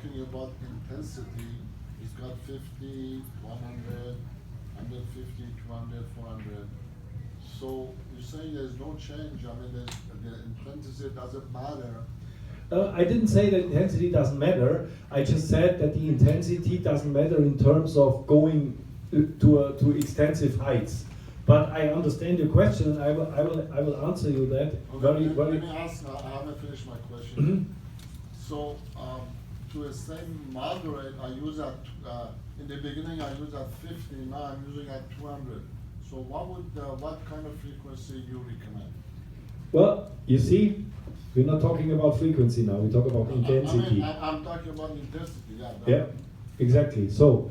talking about intensity, it's got 50, 100, 150, 200, 400. So you're saying there's no change. I mean, the intensity doesn't matter. I didn't say that intensity doesn't matter. I just said that the intensity doesn't matter in terms of going to extensive heights. But I understand your question, and I will answer you that Okay, very. let me ask. I haven't finished my question. Mm-hmm. So to a same moderate, I use at in the beginning I use at 50. Now I'm using at 200. So what kind of frequency you recommend? Well, you see, we're not talking about frequency now. We talk about intensity. I'm talking about intensity. Yeah, exactly. So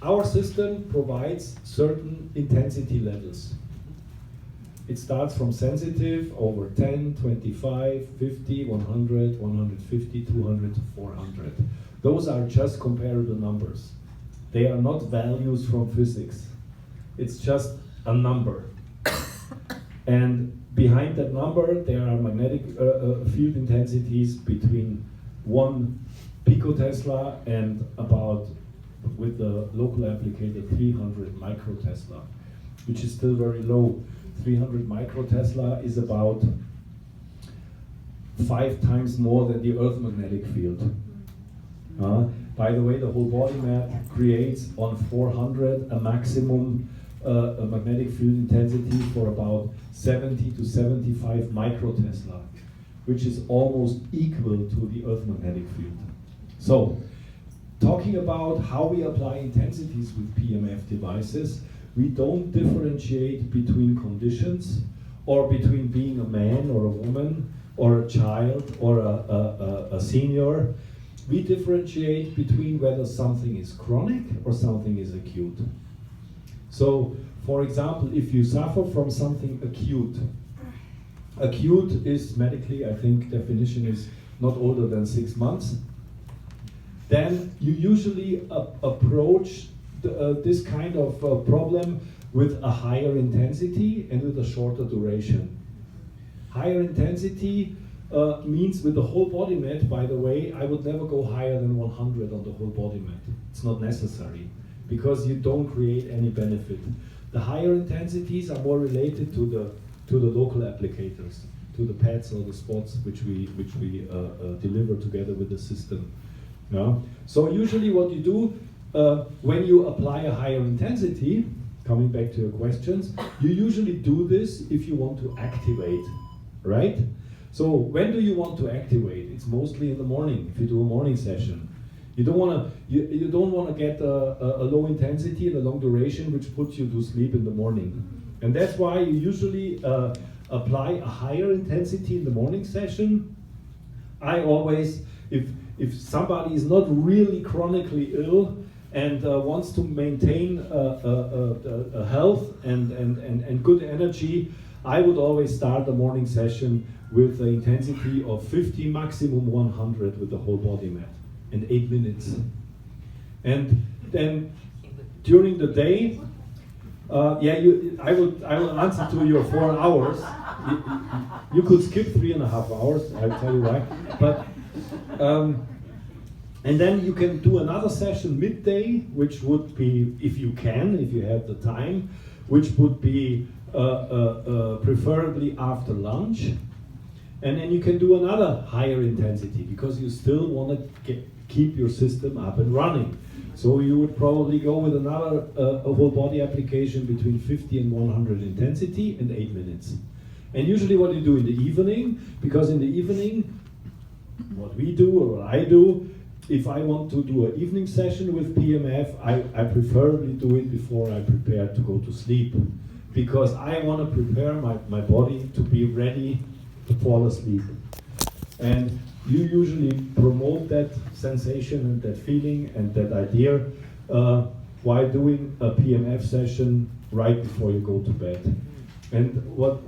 our system provides certain intensity levels. It starts from sensitive over 10, 25, 50, 100, 150, 200 to 400. Those are just comparable numbers. They are not values from physics. It's just a number. And behind that number, there are magnetic field intensities between 1 picotesla and about, with the local applicator, 300 microtesla, which is still very low. 300 microtesla is about 5 times more than the Earth magnetic field. By the way, the whole body mat creates on 400 a maximum a magnetic field intensity for about 70 to 75 microtesla, which is almost equal to the Earth magnetic field. So, talking about how we apply intensities with PEMF devices, we don't differentiate between conditions or between being a man or a woman or a child or a senior. We differentiate between whether something is chronic or something is acute. So, for example, if you suffer from something acute, acute is medically, I think, definition is not older than 6 months, then you usually approach this kind of problem with a higher intensity and with a shorter duration. Higher intensity means with the whole body mat, by the way, I would never go higher than 100 on the whole body mat. It's not necessary, because you don't create any benefit. The higher intensities are more related to the local applicators, to the pads or the spots which we deliver together with the system. Yeah? So usually what you do when you apply a higher intensity, coming back to your questions, you usually do this if you want to activate, right? So when do you want to activate? It's mostly in the morning, if you do a morning session. You don't want to get a low intensity and a long duration which puts you to sleep in the morning. And that's why you usually apply a higher intensity in the morning session. I always, if somebody is not really chronically ill and wants to maintain a health and good energy, I would always start the morning session with the intensity of 50, maximum 100 with the whole body mat, and 8 minutes. And then during the day, I will answer to your 4 hours. You could skip 3.5 hours, I'll tell you why. But and then you can do another session midday, which would be, if you have the time, which would be preferably after lunch. And then you can do another higher intensity, because you still want to keep your system up and running. So you would probably go with another a whole body application between 50 and 100 intensity and 8 minutes. And usually what you do in the evening, because in the evening, what we do or what I do, if I want to do an evening session with PEMF, I preferably do it before I prepare to go to sleep, because I want to prepare my body to be ready to fall asleep. And you usually promote that sensation and that feeling and that idea while doing a PEMF session right before you go to bed. And what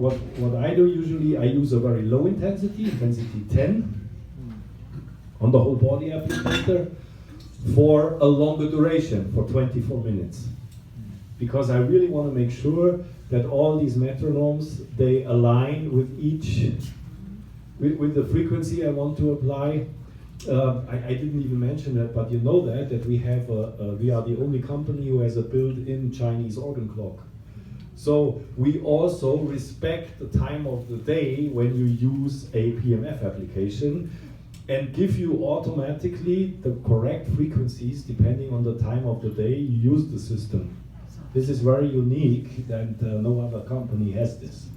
I do usually, I use a very low intensity 10, on the whole body applicator for a longer duration, for 24 minutes. Because I really want to make sure that all these metronomes, they align with with the frequency I want to apply. I didn't even mention that, but you know that we have we are the only company who has a built-in Chinese organ clock. So we also respect the time of the day when you use a PEMF application and give you automatically the correct frequencies depending on the time of the day you use the system. This is very unique and no other company has this.